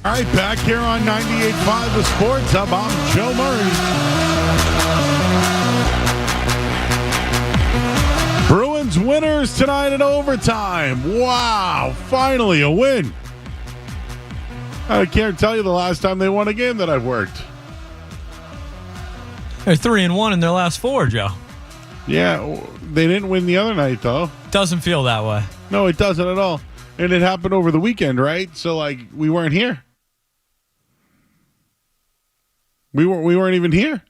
All right, back here on 98.5 The Sports Hub, I'm Joe Murray. Bruins winners tonight in overtime. Wow, finally a win. I can't tell you the last time they won a game that I've worked. They're 3-1 in their last 4, Joe. Yeah, they didn't win the other night, though. Doesn't feel that way. No, it doesn't at all. And it happened over the weekend, right? So, we weren't here. We weren't even here.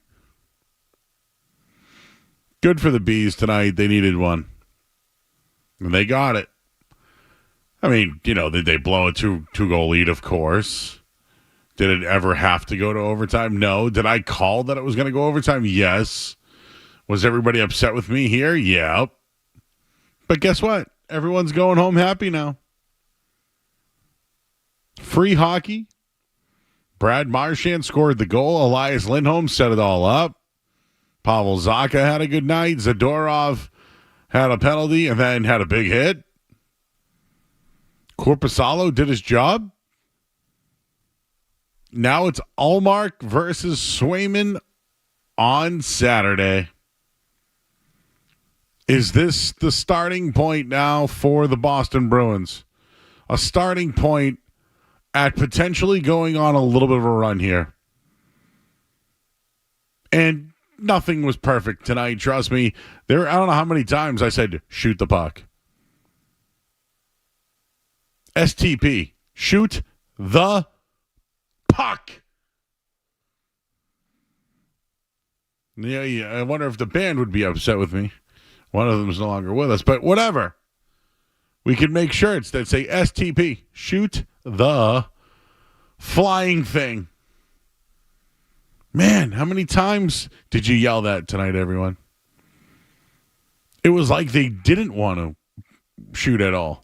Good for the Bees tonight. They needed one. And they got it. I mean, did they blow a two-goal lead? Of course. Did it ever have to go to overtime? No. Did I call that it was going to go overtime? Yes. Was everybody upset with me here? Yeah. But guess what? Everyone's going home happy now. Free hockey. Brad Marchand scored the goal. Elias Lindholm set it all up. Pavel Zacha had a good night. Zadorov had a penalty and then had a big hit. Korpisalo did his job. Now it's Ullmark versus Swayman on Saturday. Is this the starting point now for the Boston Bruins? A starting point at potentially going on a little bit of a run here. And nothing was perfect tonight, trust me. I don't know how many times I said, shoot the puck. STP, shoot the puck. Yeah, I wonder if the band would be upset with me. One of them is no longer with us, but whatever. We can make shirts that say STP, shoot the flying thing. Man, how many times did you yell that tonight, everyone? It was like they didn't want to shoot at all.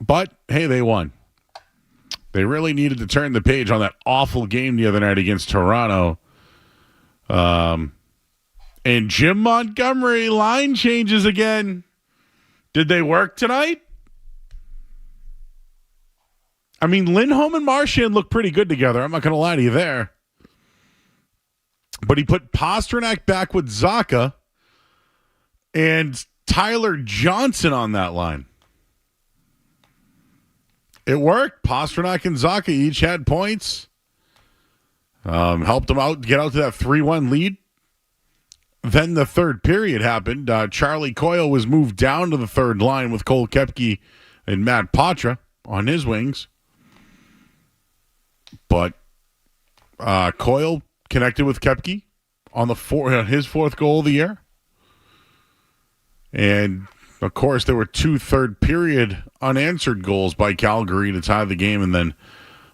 But, hey, they won. They really needed to turn the page on that awful game the other night against Toronto. And Jim Montgomery, line changes again. Did they work tonight? I mean, Lindholm and Marchand look pretty good together. I'm not going to lie to you there. But he put Pastrnak back with Zacha and Tyler Johnson on that line. It worked. Pastrnak and Zacha each had points. Helped them out, get out to that 3-1 lead. Then the third period happened. Charlie Coyle was moved down to the third line with Cole Koepke and Matt Patra on his wings. But Coyle connected with Koepke on his fourth goal of the year. And, of course, there were 2 third-period unanswered goals by Calgary to tie the game and then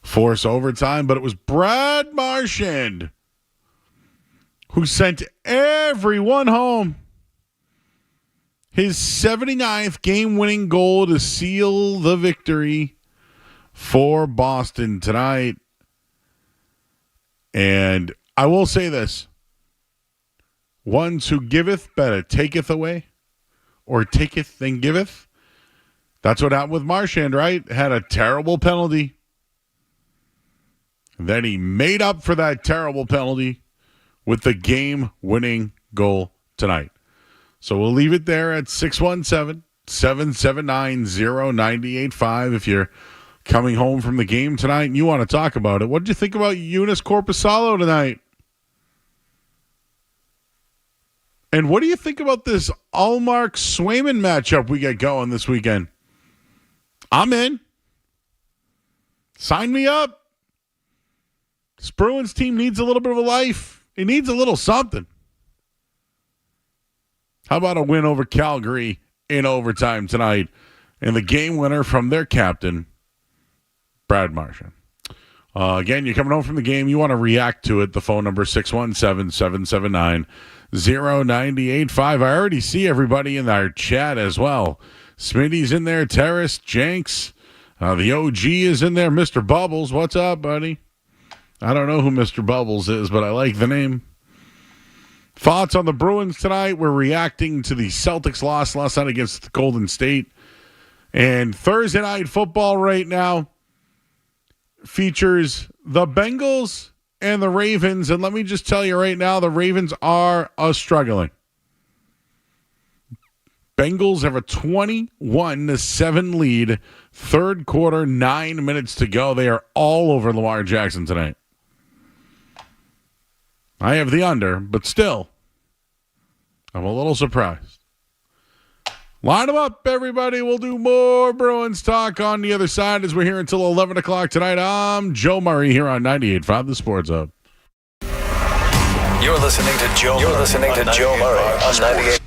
force overtime. But it was Brad Marchand who sent everyone home. His 79th game-winning goal to seal the victory for Boston tonight. And I will say this. Ones who giveth better taketh away, or taketh then giveth. That's what happened with Marchand, right? Had a terrible penalty. Then he made up for that terrible penalty with the game-winning goal tonight. So we'll leave it there at 617-779-0985 if you're coming home from the game tonight and you want to talk about it. What did you think about Joonas Korpisalo tonight? And what do you think about this Ullmark-Swayman matchup we get going this weekend? I'm in. Sign me up. This Bruins team needs a little bit of a life. It needs a little something. How about a win over Calgary in overtime tonight and the game winner from their captain, Brad Marchand? Again, you're coming home from the game. You want to react to it. The phone number 617-779-0985. I already see everybody in our chat as well. Smitty's in there. Terrace, Jenks. The OG is in there. Mr. Bubbles. What's up, buddy? I don't know who Mr. Bubbles is, but I like the name. Thoughts on the Bruins tonight? We're reacting to the Celtics loss last night against Golden State. And Thursday night football right now. features the Bengals and the Ravens. And let me just tell you right now, the Ravens are struggling. Bengals have a 21-7 lead. Third quarter, 9 minutes to go. They are all over Lamar Jackson tonight. I have the under, but still, I'm a little surprised. Line them up, everybody. We'll do more Bruins talk on the other side as we're here until 11 o'clock tonight. I'm Joe Murray here on 98.5 The Sports Hub. You're listening to Joe Murray on 98.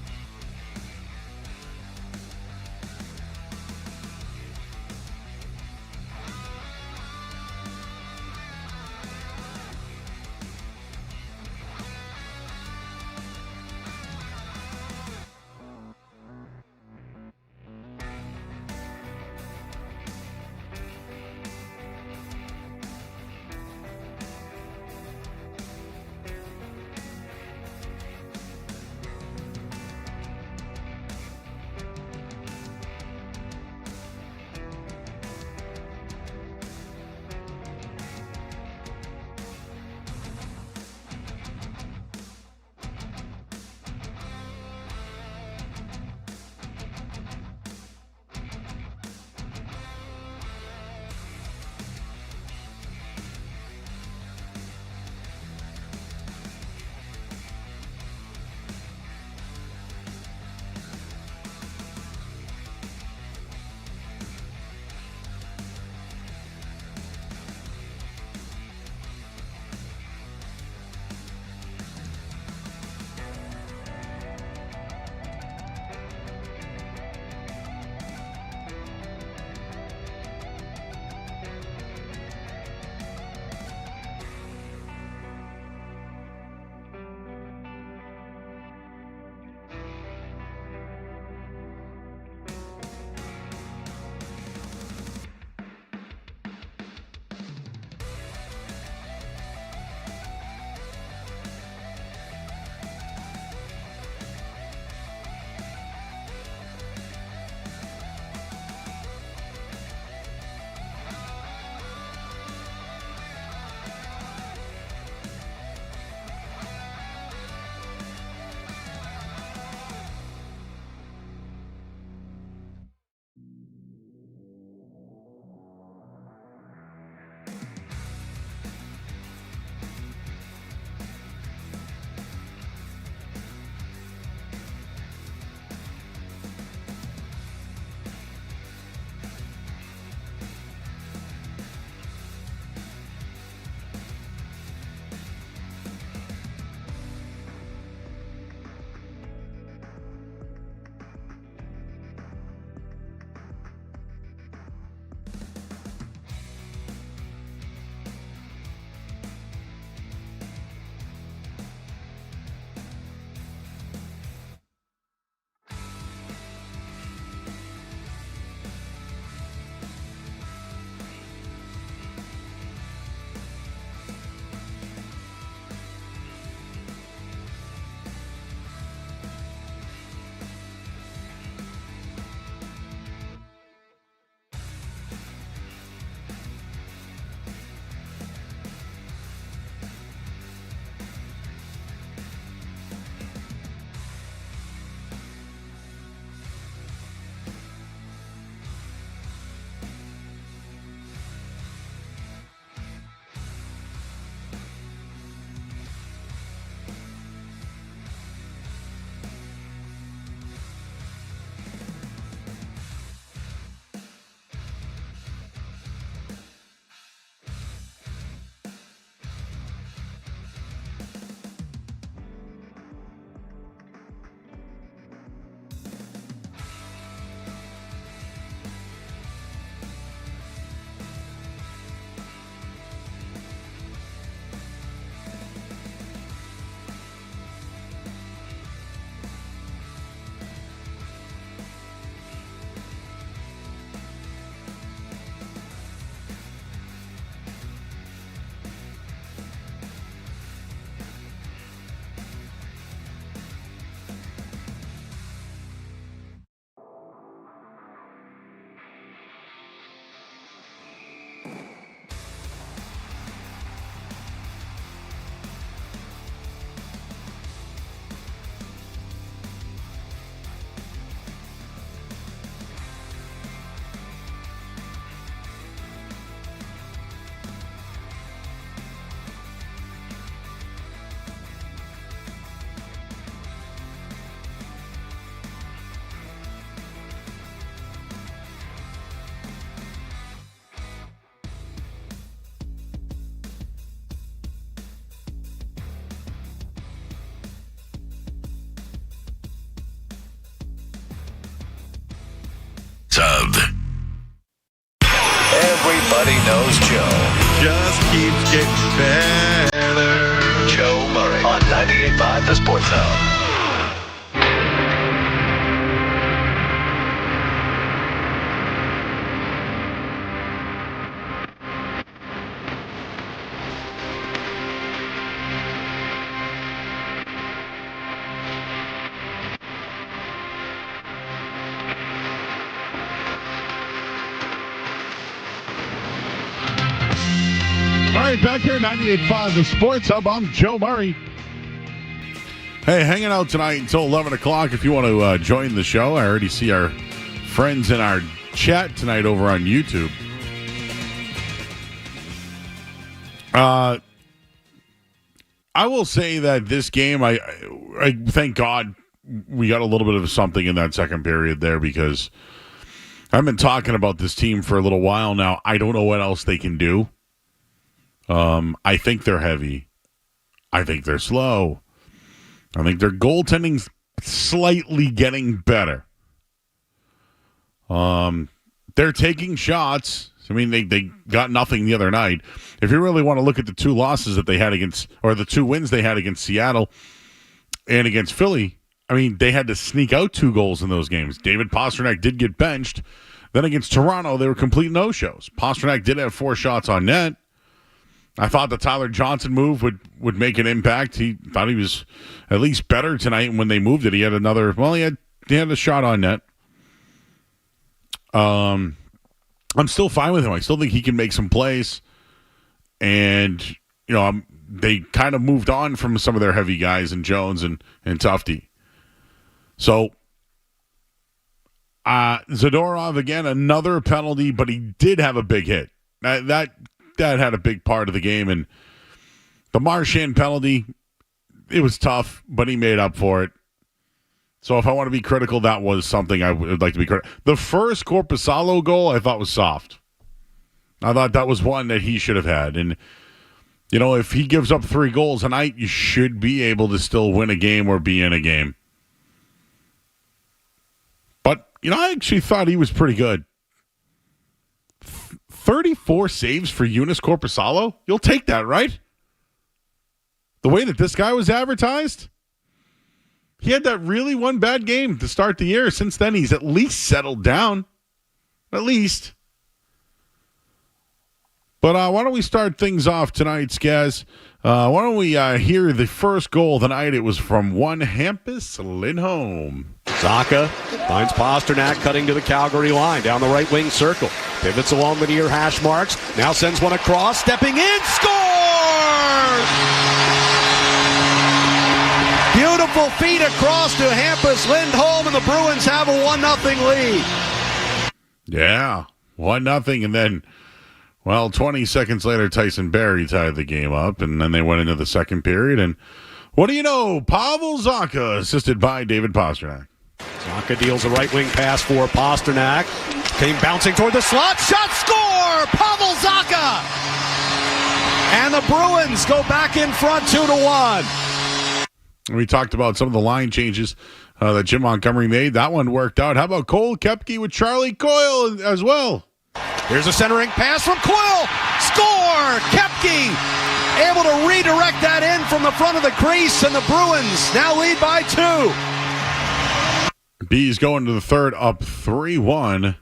just keeps getting better. Joe Murray on 98.5 The Sports Zone. All right, back here at 98.5 The Sports Hub. I'm Joe Murray. Hey, hanging out tonight until 11 o'clock if you want to join the show. I already see our friends in our chat tonight over on YouTube. I will say that this game, I thank God we got a little bit of something in that second period there, because I've been talking about this team for a little while now. I don't know what else they can do. I think they're heavy. I think they're slow. I think their goaltending's slightly getting better. They're taking shots. I mean, they got nothing the other night. If you really want to look at the two losses that they had against, or the two wins they had against Seattle and against Philly, I mean, they had to sneak out 2 goals in those games. David Pastrnak did get benched. Then against Toronto, they were complete no-shows. Pastrnak did have 4 shots on net. I thought the Tyler Johnson move would make an impact. He thought he was at least better tonight. When they moved it, he had another. Well, he had a shot on net. I'm still fine with him. I still think he can make some plays, and they kind of moved on from some of their heavy guys in Jones and Tufte. So Zadorov again, another penalty, but he did have a big hit. That had a big part of the game. And the Marchand penalty, it was tough, but he made up for it. So if I want to be critical, that was something I would like to be critical. The first Korpisalo goal I thought was soft. I thought that was one that he should have had. And, if he gives up 3 goals a night, you should be able to still win a game or be in a game. But, I actually thought he was pretty good. 34 saves for Joonas Korpisalo? You'll take that, right? The way that this guy was advertised? He had that really one bad game to start the year. Since then, he's at least settled down. At least. But why don't we start things off tonight, Skaz? Why don't we hear the first goal of the night? It was from one Hampus Lindholm. Zacha finds Pastrnak cutting to the Calgary line down the right wing circle. Pivots along the near hash marks. Now sends one across. Stepping in. Scores! Beautiful feed across to Hampus Lindholm, and the Bruins have a 1-0 lead. Yeah, 1-0. And then, 20 seconds later, Tyson Barrie tied the game up. And then they went into the second period. And what do you know? Pavel Zacha, assisted by David Pastrnak. Zacha deals a right wing pass for Pastrnak. Came bouncing toward the slot. Shot, score! Pavel Zacha! And the Bruins go back in front 2-1. We talked about some of the line changes that Jim Montgomery made. That one worked out. How about Cole Koepke with Charlie Coyle as well? Here's a centering pass from Coyle. Score! Koepke able to redirect that in from the front of the crease, and the Bruins now lead by 2. Bees going to the third up 3-1.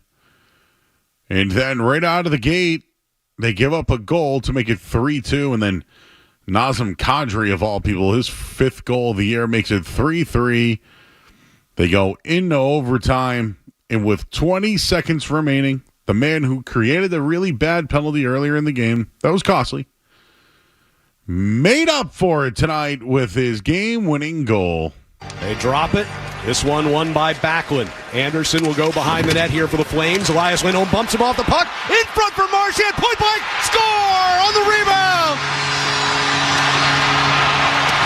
And then right out of the gate, they give up a goal to make it 3-2. And then Nazem Kadri, of all people, his 5th goal of the year, makes it 3-3. They go into overtime. And with 20 seconds remaining, the man who created a really bad penalty earlier in the game, that was costly, made up for it tonight with his game-winning goal. They drop it. This one won by Backlund. Anderson will go behind the net here for the Flames. Elias Lindholm bumps him off the puck. In front for Marchand. Point blank. Score on the rebound.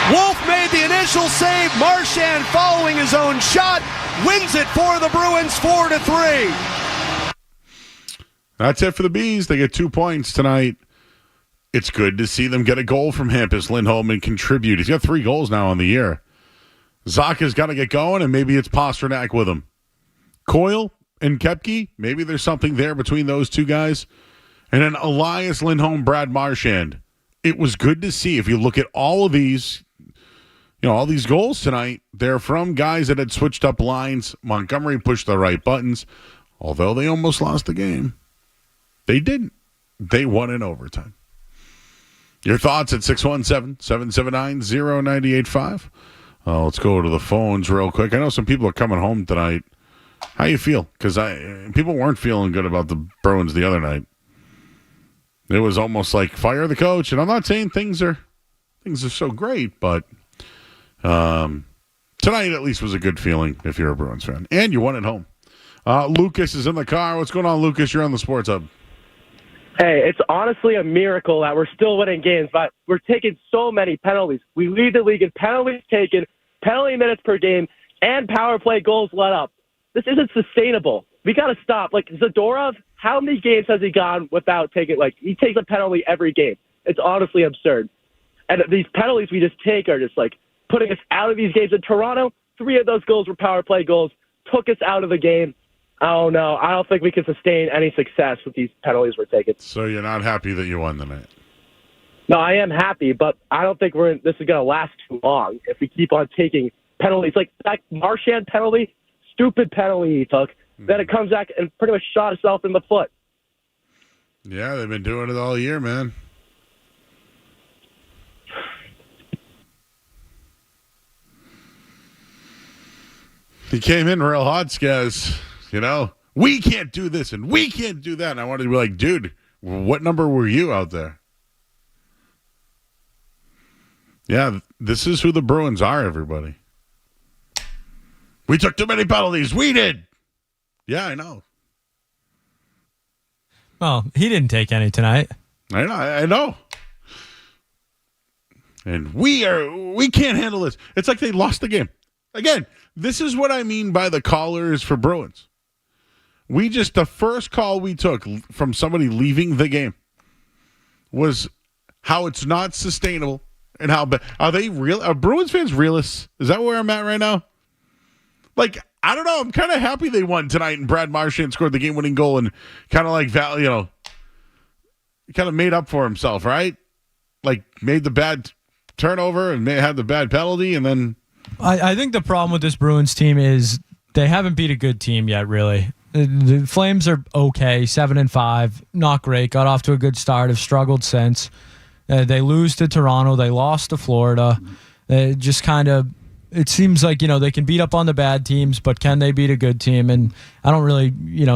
Wolf made the initial save. Marchand, following his own shot, wins it for the Bruins 4-3. That's it for the Bees. They get 2 points tonight. It's good to see them get a goal from Hampus Lindholm and contribute. He's got 3 goals now on the year. Zacha's got to get going, and maybe it's Pastrnak with him. Coyle and Koepke, maybe there's something there between those two guys. And then Elias Lindholm, Brad Marchand. It was good to see. If you look at all of these, all these goals tonight, they're from guys that had switched up lines. Montgomery pushed the right buttons. Although they almost lost the game, they didn't. They won in overtime. Your thoughts at 617-779-0985. Let's go to the phones real quick. I know some people are coming home tonight. How you feel? Because people weren't feeling good about the Bruins the other night. It was almost like fire the coach, and I'm not saying things are so great, but tonight at least was a good feeling if you're a Bruins fan, and you won at home. Lucas is in the car. What's going on, Lucas? You're on the Sports Hub. Hey, it's honestly a miracle that we're still winning games, but we're taking so many penalties. We lead the league in penalties taken, penalty minutes per game, and power play goals let up. This isn't sustainable. We got to stop. Like, Zadorov, how many games has he gone without taking, he takes a penalty every game. It's honestly absurd. And these penalties we just take are just, putting us out of these games. In Toronto, 3 of those goals were power play goals, took us out of the game. Oh, no, I don't think we can sustain any success with these penalties we're taking. So you're not happy that you won tonight? No, I am happy, but I don't think this is going to last too long if we keep on taking penalties. Like that Marchand penalty, stupid penalty he took, then it comes back and pretty much shot himself in the foot. Yeah, they've been doing it all year, man. He came in real hot, Skaz. We can't do this and we can't do that. And I wanted to be like, dude, what number were you out there? Yeah, this is who the Bruins are, everybody. We took too many penalties. We did. Yeah, I know. Well, he didn't take any tonight. I know. And we can't handle this. It's like they lost the game. Again, this is what I mean by the callers for Bruins. The first call we took from somebody leaving the game was how it's not sustainable and how bad. Are they real? Are Bruins fans realists? Is that where I'm at right now? I don't know. I'm kind of happy they won tonight and Brad Marchand scored the game-winning goal and kind of kind of made up for himself, right? Made the bad turnover and had the bad penalty and then. I think the problem with this Bruins team is they haven't beat a good team yet, really. The Flames are okay, 7-5, not great. Got off to a good start, have struggled since. They lose to Toronto, they lost to Florida. Just kind of, it seems like they can beat up on the bad teams, but can they beat a good team? And I don't really,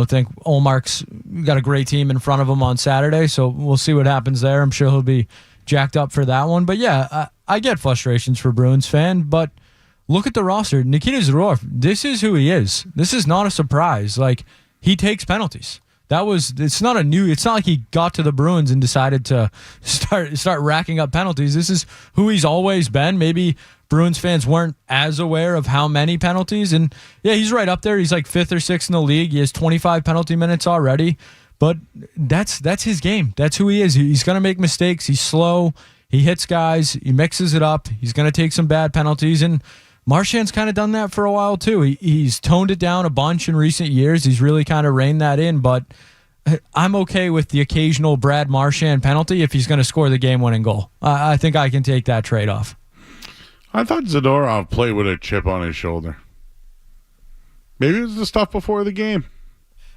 think Olmark's got a great team in front of him on Saturday, so we'll see what happens there. I'm sure he'll be jacked up for that one. But yeah, I get frustrations for Bruins fan, but. Look at the roster. Nikita Zadorov, this is who he is. This is not a surprise. He takes penalties. It's not like he got to the Bruins and decided to start racking up penalties. This is who he's always been. Maybe Bruins fans weren't as aware of how many penalties. And yeah, he's right up there. He's 5th or 6th in the league. He has 25 penalty minutes already. But that's his game. That's who he is. He's going to make mistakes. He's slow. He hits guys. He mixes it up. He's going to take some bad penalties. And Marchand's kind of done that for a while, too. He's toned it down a bunch in recent years. He's really kind of reined that in, but I'm okay with the occasional Brad Marchand penalty if he's going to score the game-winning goal. I think I can take that trade-off. I thought Zadorov played with a chip on his shoulder. Maybe it was the stuff before the game.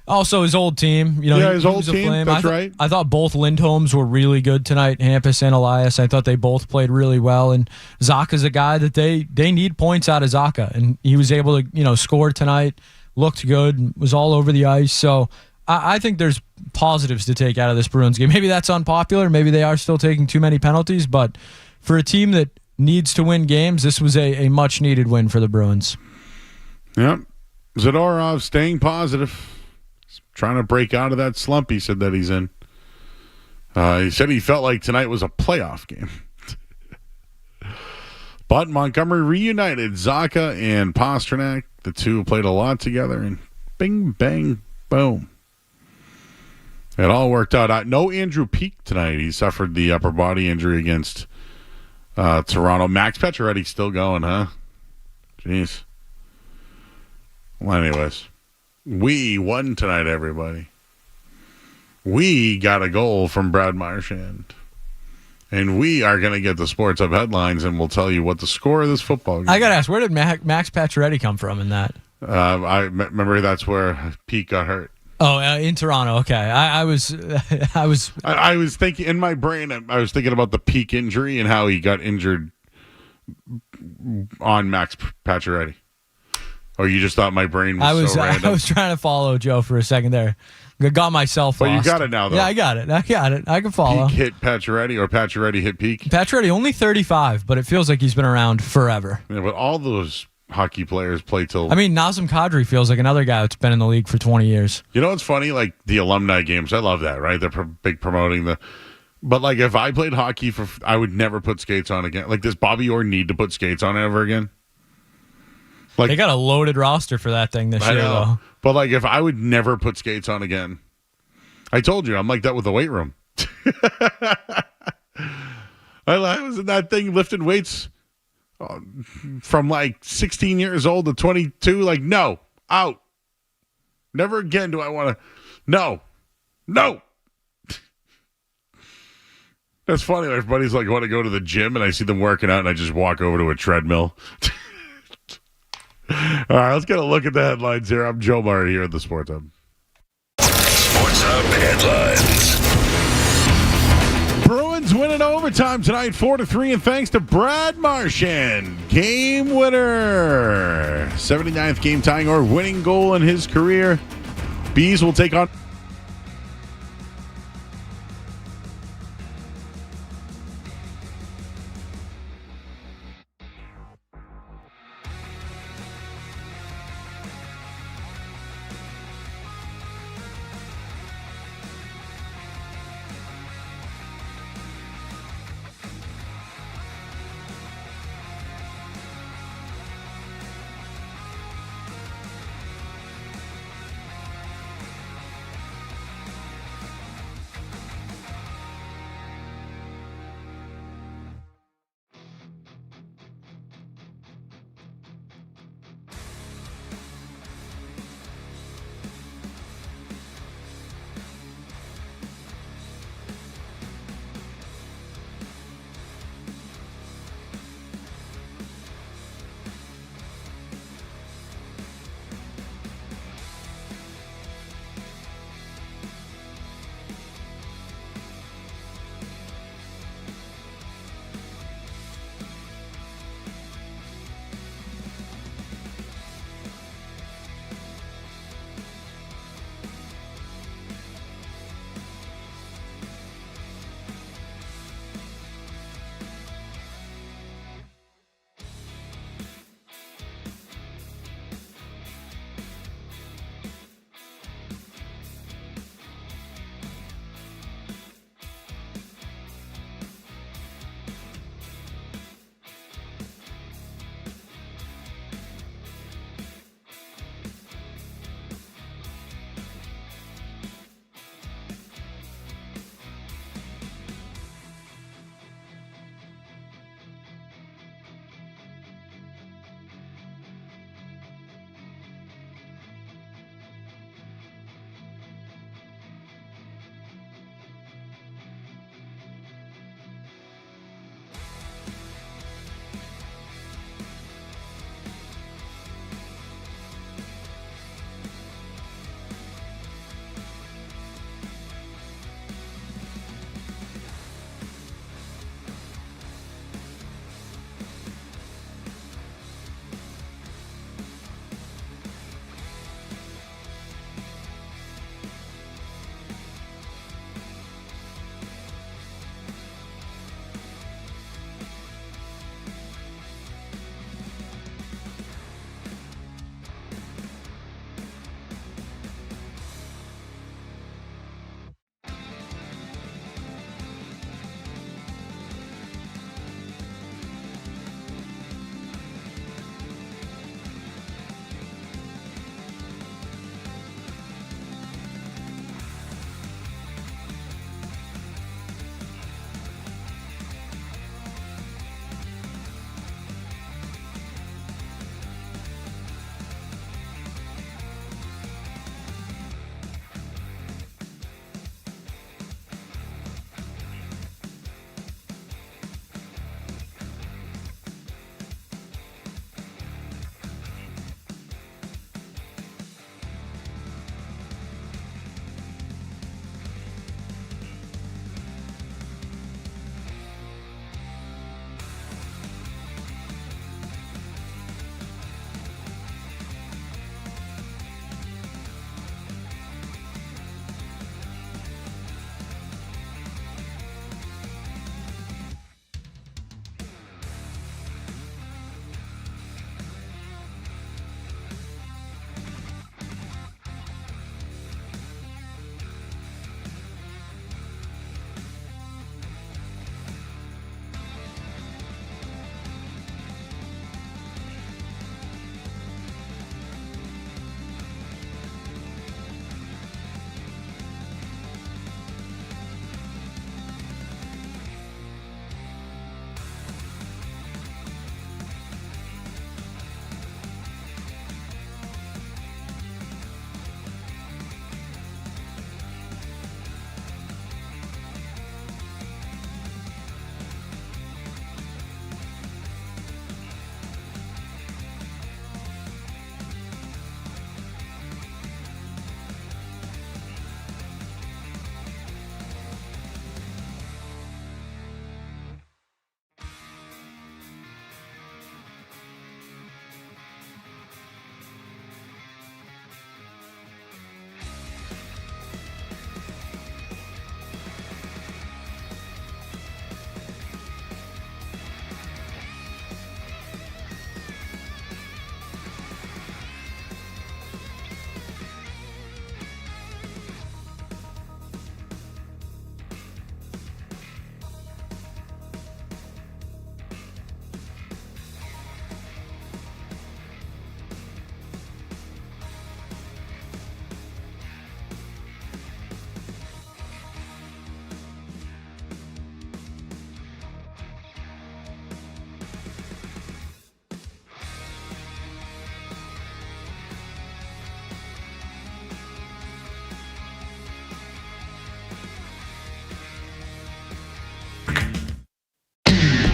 Also, his old team. His old team. That's right. I thought both Lindholms were really good tonight, Hampus and Elias. I thought they both played really well. And Zacha's a guy that they need points out of Zacha. And he was able to, score tonight, looked good, was all over the ice. So I think there's positives to take out of this Bruins game. Maybe that's unpopular. Maybe they are still taking too many penalties. But for a team that needs to win games, this was a much-needed win for the Bruins. Yep. Zadorov staying positive. Trying to break out of that slump he said that he's in. He said he felt like tonight was a playoff game. But Montgomery reunited Zacha and Pastrnak. The two played a lot together, and bing, bang, boom. It all worked out. No Andrew Peeke tonight. He suffered the upper body injury against Toronto. Max Pacioretty still going, huh? Jeez. Well, anyways. We won tonight, everybody. We got a goal from Brad Marchand. And we are going to get the Sports Hub headlines, and we'll tell you what the score of this football game I got to ask, where did Max Pacioretty come from in that? I remember that's where Pete got hurt. Oh, in Toronto. Okay. I was thinking in my brain, I was thinking about the Peak injury and how he got injured on Max Pacioretty. Or you just thought my brain was so random? I was trying to follow Joe for a second there. Got myself But lost. you got it now, though. Yeah, I got it. I can follow. Peak hit Pacioretty, or Pacioretty hit Peak. Pacioretty only 35, but it feels like he's been around forever. Yeah, but all those hockey players play till... I mean, Nazem Kadri feels like another guy that's been in the league for 20 years. You know what's funny? Like, the alumni games, I love that, right? They're big promoting the... But, like, if I played hockey, I would never put skates on again. Like, does Bobby Orr need to put skates on ever again? Like, they got a loaded roster for that thing this year, though. But, like, if I would never put skates on again... I told you, I'm like that with the weight room. I was in that thing lifting weights from like 16 years old to 22. Like, no, out. Never again do I want to. No. That's funny. Everybody's like, want to go to the gym, and I see them working out, and I just walk over to a treadmill. All right, let's get a look at the headlines here. I'm Joe Murray here at the Sports Hub. Sports Hub headlines. Bruins win in overtime tonight, 4-3, and thanks to Brad Marchand, game winner. 79th game tying or winning goal in his career. Bees will take on...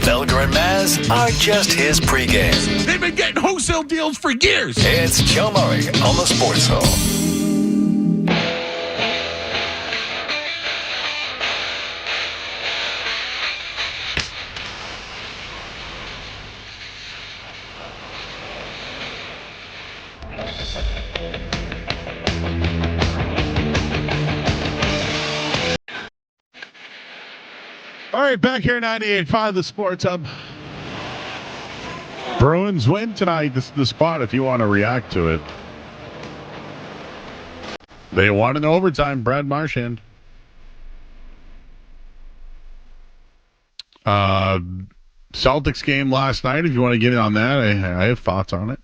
Felger and Maz are just his pregame. They've been getting wholesale deals for years. It's Joe Murray on the Sports Hall. All right, back here 98.5 The Sports Hub. Bruins win tonight. This is the spot if you want to react to it. They won in overtime. Brad Marchand. Celtics game last night. If you want to get in on that, I have thoughts on it.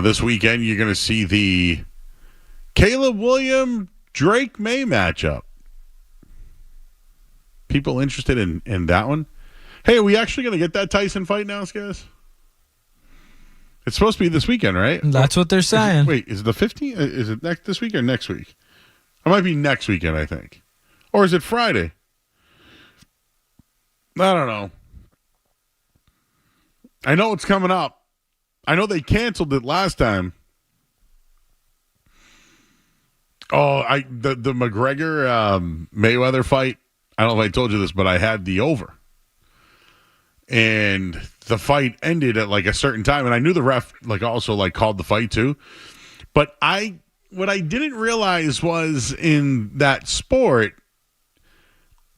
This weekend, you're going to see the Caleb Williams Drake May matchup. People interested in that one? Hey, are we actually going to get that Tyson fight now, guys? It's supposed to be this weekend, right? That's what they're saying. Is it the 15th? Is it this week or next week? It might be next weekend, I think. Or is it Friday? I don't know. I know it's coming up. I know they canceled it last time. Oh, the McGregor Mayweather fight. I don't know if I told you this, but I had the over. And the fight ended at like a certain time, and I knew the ref also called the fight too. But what I didn't realize was in that sport,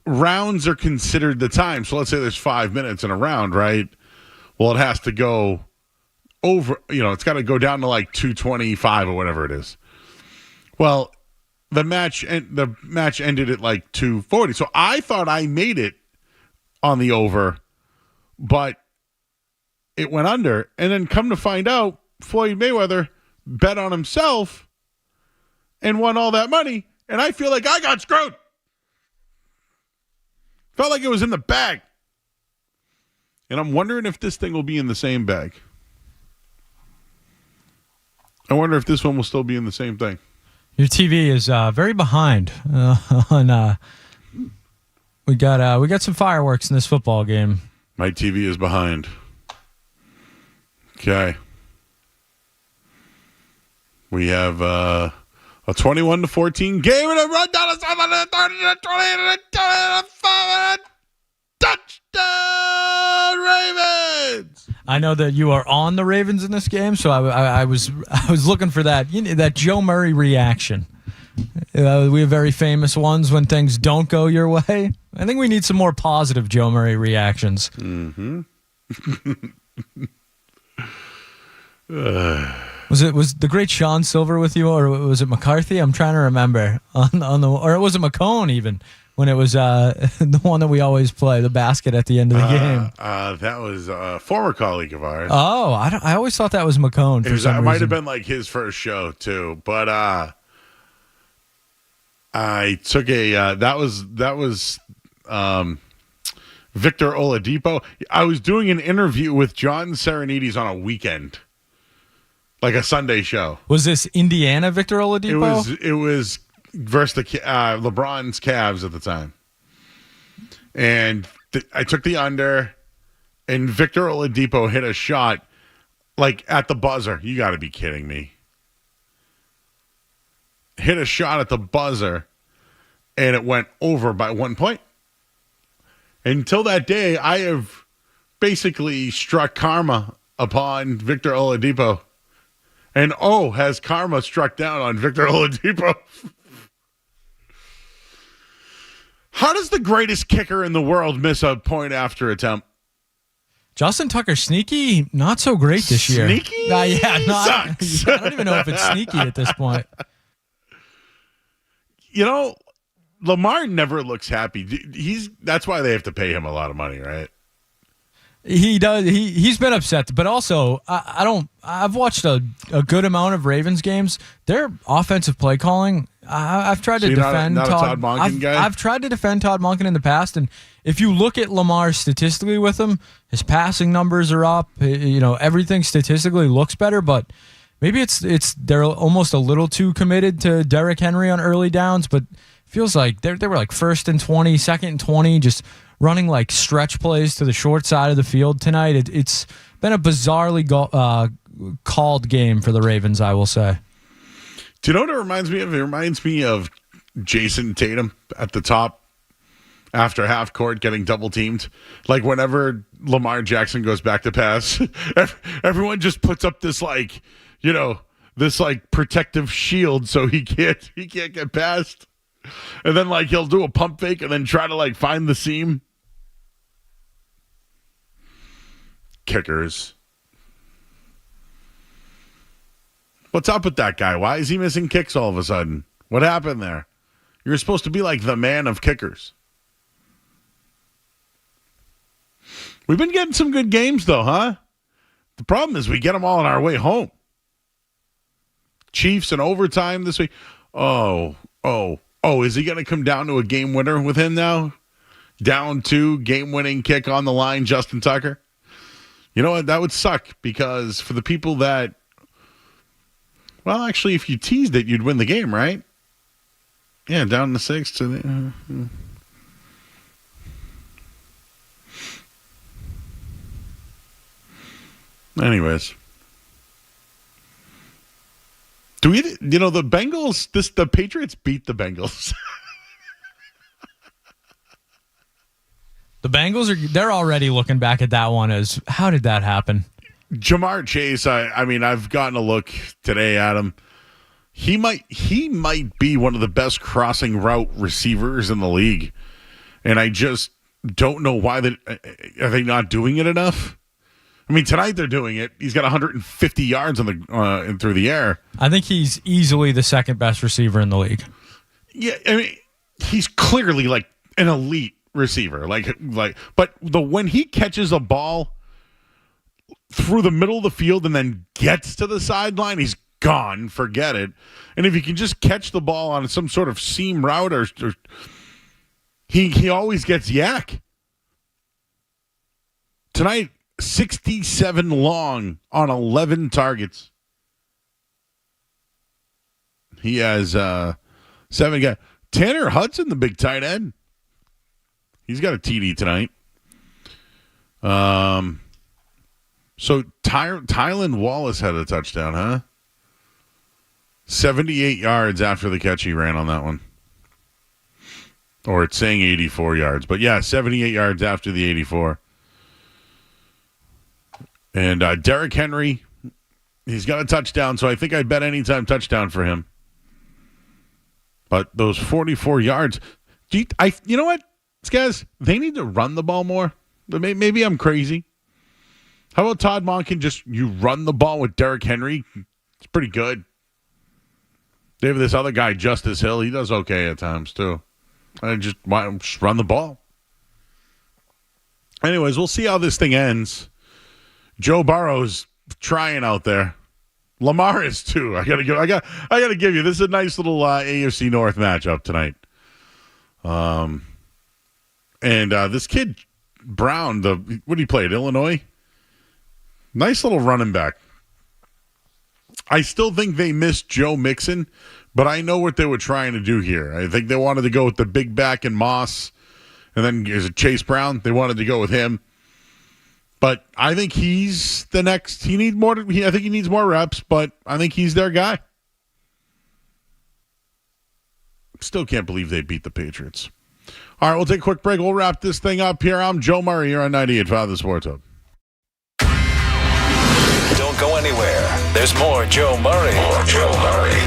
rounds are considered the time. So let's say there's 5 minutes in a round, right? Well, it has to go over, it's got to go down to like 2:25 or whatever it is. Well, the match ended at like 2:40. So I thought I made it on the over, but it went under. And then come to find out, Floyd Mayweather bet on himself and won all that money. And I feel like I got screwed. Felt like it was in the bag. And I'm wondering if this thing will be in the same bag. I wonder if this one will still be in the same thing. Your TV is very behind on. We got some fireworks in this football game. My TV is behind. Okay. We have a 21-14 game and a run down to 7 and 30 to 20 and 5 touchdown Ravens. I know that you are on the Ravens in this game, so I was looking for that that Joe Murray reaction. We have very famous ones when things don't go your way. I think we need some more positive Joe Murray reactions. Mm-hmm. Was the great Sean Silver with you, or was it McCarthy? I'm trying to remember or was it McCone even when it was the one that we always play, the basket at the end of the game? That was a former colleague of ours. Oh, I always thought that was McCone. It might have been like his first show too, but I took a that was Victor Oladipo. I was doing an interview with John Serenides on a weekend, like a Sunday show. Was this Indiana Victor Oladipo? It was versus the LeBron's Cavs at the time, and I took the under, and Victor Oladipo hit a shot like at the buzzer. You got to be kidding me! Hit a shot at the buzzer, and it went over by 1 point. Until that day, I have basically struck karma upon Victor Oladipo. And has karma struck down on Victor Oladipo? How does the greatest kicker in the world miss a point after attempt? Justin Tucker, sneaky, not so great this year. Sneaky? Sucks. I don't even know if it's sneaky at this point. Lamar never looks happy. That's why they have to pay him a lot of money, right? He does. He's been upset, but also I've watched a good amount of Ravens games. Their offensive play calling. I've tried to defend not a Todd Monken guy? I've tried to defend Todd Monken in the past, and if you look at Lamar statistically with him, his passing numbers are up. Everything statistically looks better, but maybe it's they're almost a little too committed to Derrick Henry on early downs, but. Feels like they were like 1st and 20, 2nd and 20, just running like stretch plays to the short side of the field tonight. It's been a bizarrely called game for the Ravens, I will say. Do you know what it reminds me of? It reminds me of Jason Tatum at the top after half court getting double teamed. Like whenever Lamar Jackson goes back to pass, everyone just puts up this this protective shield so he can't get past. And then he'll do a pump fake and then try to find the seam. Kickers. What's up with that guy? Why is he missing kicks all of a sudden? What happened there? You're supposed to be the man of kickers. We've been getting some good games, though, huh? The problem is we get them all on our way home. Chiefs in overtime this week. Oh, is he going to come down to a game winner with him now? Down 2, game-winning kick on the line, Justin Tucker. You know what? That would suck because for the people that, well, actually, if you teased it, you'd win the game, right? Yeah, down to 6 to the. Anyways. The Bengals, the Patriots beat the Bengals. The Bengals they're already looking back at that one as, how did that happen? Jamar Chase, I mean, I've gotten a look today at him. He might be one of the best crossing route receivers in the league. And I just don't know why are they not doing it enough? I mean, tonight they're doing it. He's got 150 yards through the air. I think he's easily the second best receiver in the league. Yeah, I mean, he's clearly an elite receiver. But when he catches a ball through the middle of the field and then gets to the sideline, he's gone. Forget it. And if you can just catch the ball on some sort of seam route, or he always gets yak. Tonight, 67 long on 11 targets. He has 7 guys. Tanner Hudson, the big tight end. He's got a TD tonight. So Tylan Wallace had a touchdown, huh? 78 yards after the catch he ran on that one. Or it's saying 84 yards. But yeah, 78 yards after the 84. And Derrick Henry, he's got a touchdown, so I think I bet anytime touchdown for him. But those 44 yards, you know what, guys? They need to run the ball more. Maybe I'm crazy. How about Todd Monken you run the ball with Derrick Henry? It's pretty good. They have this other guy, Justice Hill. He does okay at times, too. Just run the ball. Anyways, we'll see how this thing ends. Joe Burrow's trying out there. Lamar is too. I gotta give you. This is a nice little AFC North matchup tonight. And this kid Brown, what did he play at Illinois? Nice little running back. I still think they missed Joe Mixon, but I know what they were trying to do here. I think they wanted to go with the big back and Moss, and then is it Chase Brown? They wanted to go with him. But I think he's the next. I think he needs more reps, but I think he's their guy. Still can't believe they beat the Patriots. All right, we'll take a quick break. We'll wrap this thing up here. I'm Joe Murray here on 98.5 The Sports Hub. Don't go anywhere. There's more Joe Murray. More Joe Murray.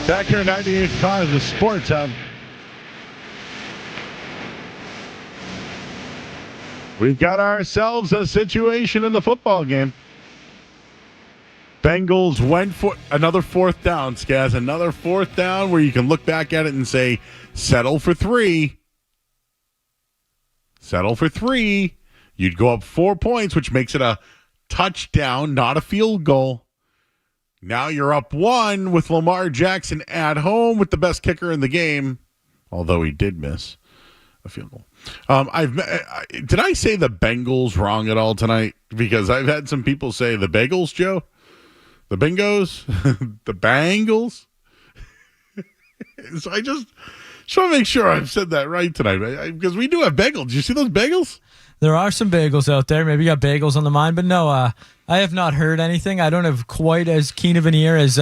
Back here at 98.5, the Sports Hub. We've got ourselves a situation in the football game. Bengals went for another fourth down, Skaz. Another fourth down where you can look back at it and say, settle for 3. Settle for 3. You'd go up 4 points, which makes it a touchdown, not a field goal. Now you're up 1 with Lamar Jackson at home with the best kicker in the game, although he did miss a field goal. Did I say the Bengals wrong at all tonight? Because I've had some people say the Bagels, Joe. The Bingos, the Bangles. So I just want to make sure I've said that right tonight, because we do have bagels. Do you see those bagels? There are some bagels out there. Maybe you got bagels on the mind, but no, I have not heard anything. I don't have quite as keen of an ear as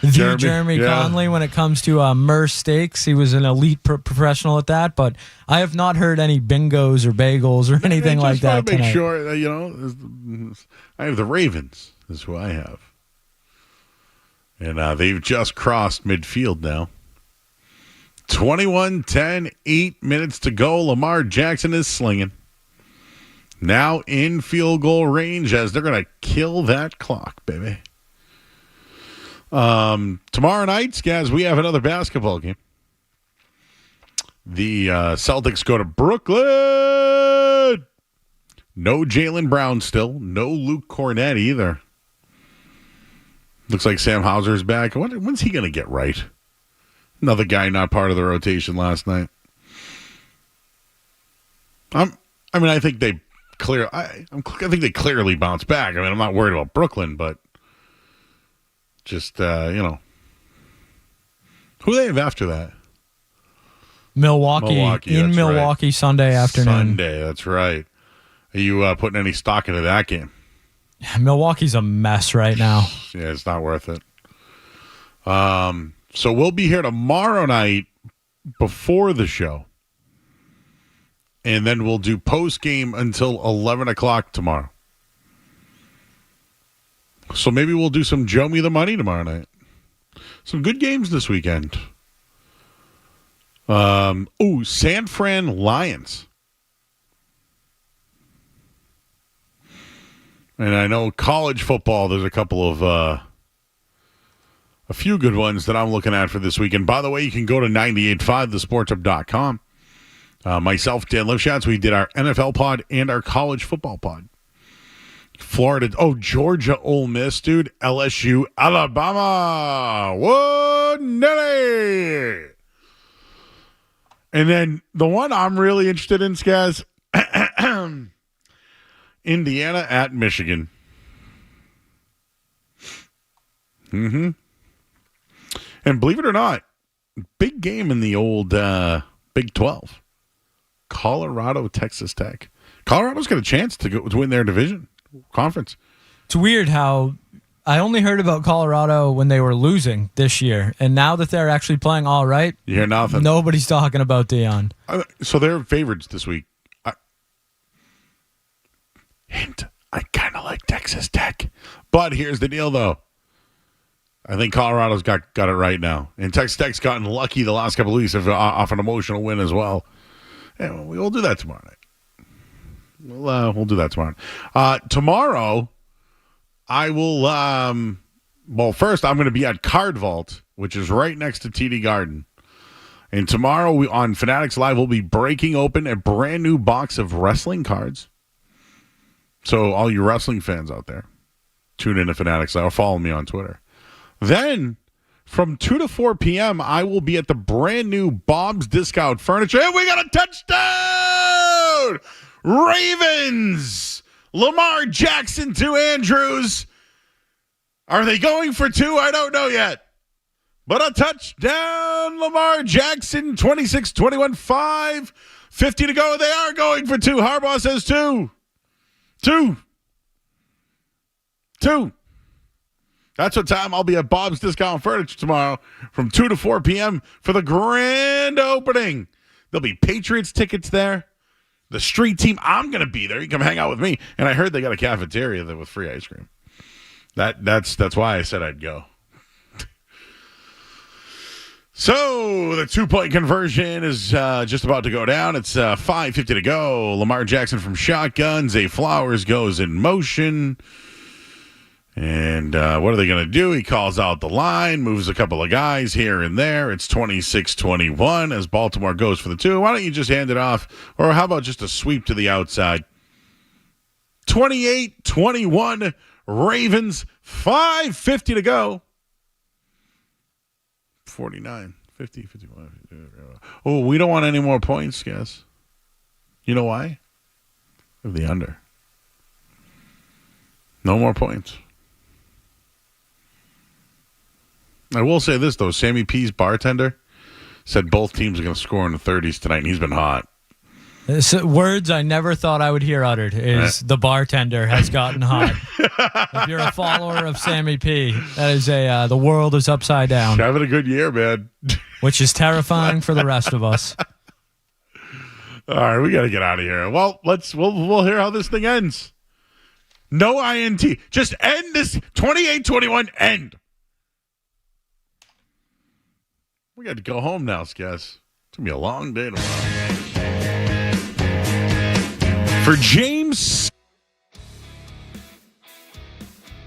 Jeremy Conley when it comes to Murr Steaks. He was an elite professional at that, but I have not heard any bingos or bagels or anything like that tonight. Make sure that, I have the Ravens is who I have. And they've just crossed midfield now. 21-10, 8 minutes to go. Lamar Jackson is slinging. Now in field goal range as they're going to kill that clock, baby. Tomorrow night, Skaz, we have another basketball game. The Celtics go to Brooklyn. No Jaylen Brown still. No Luke Cornett either. Looks like Sam Hauser's back. When's he going to get right? Another guy not part of the rotation last night. I think they clearly bounced back. I'm not worried about Brooklyn, but just who do they have after that? Milwaukee Sunday afternoon. Sunday, that's right. Are you putting any stock into that game? Milwaukee's a mess right now. Yeah, it's not worth it. So we'll be here tomorrow night before the show. And then we'll do post-game until 11 o'clock tomorrow. So maybe we'll do some Joe Me the Money tomorrow night. Some good games this weekend. San Fran Lions. And I know college football, there's a couple of, a few good ones that I'm looking at for this weekend. By the way, you can go to 985thesportsup.com. Myself, Dan Lifshatz, we did our NFL pod and our college football pod. Georgia, Ole Miss, dude. LSU, Alabama. Whoa, Nelly. And then the one I'm really interested in, Skaz, Indiana at Michigan. And believe it or not, big game in the old Big 12. Colorado, Texas Tech. Colorado's got a chance to win their division conference. It's weird how I only heard about Colorado when they were losing this year, and now that they're actually playing all right, you hear nothing. Nobody's talking about Deion. So they're favorites this week. Hint, I kind of like Texas Tech. But here's the deal, though. I think Colorado's got it right now. And Texas Tech's gotten lucky the last couple of weeks off an emotional win as well. And we'll do that tomorrow night. We'll do that tomorrow. Tomorrow, I will, first I'm going to be at Card Vault, which is right next to TD Garden. And tomorrow on Fanatics Live, we'll be breaking open a brand new box of wrestling cards. So all you wrestling fans out there, tune in to Fanatics Live or follow me on Twitter. Then from 2 to 4 p.m., I will be at the brand new Bob's Discount Furniture. And we got a touchdown! Ravens! Lamar Jackson to Andrews. Are they going for 2? I don't know yet. But a touchdown, Lamar Jackson, 26-21, 5:50 to go. They are going for 2. Harbaugh says 2. 2. That's what time I'll be at Bob's Discount Furniture tomorrow from 2 to 4 p.m. for the grand opening. There'll be Patriots tickets there. The street team, I'm going to be there. You can come hang out with me. And I heard they got a cafeteria there with free ice cream. That's why I said I'd go. So the 2-point conversion is just about to go down. It's 5:50 to go. Lamar Jackson from shotgun. Zay Flowers goes in motion. And what are they going to do? He calls out the line, moves a couple of guys here and there. It's 26-21 as Baltimore goes for the 2. Why don't you just hand it off? Or how about just a sweep to the outside? 28-21 Ravens. 5:50 to go. 49, 50, 51. Oh, we don't want any more points, guess. You know why? Of the under. No more points. I will say this, though. Sammy P's bartender said both teams are going to score in the 30s tonight, and he's been hot. Words I never thought I would hear uttered is the bartender has gotten hot. If you're a follower of Sammy P, that is the world is upside down. He's having a good year, man. Which is terrifying for the rest of us. All right, we got to get out of here. Well, we'll hear how this thing ends. No INT. Just end this 28-21 end. We got to go home now, Skess. It's going to be a long day tomorrow. For James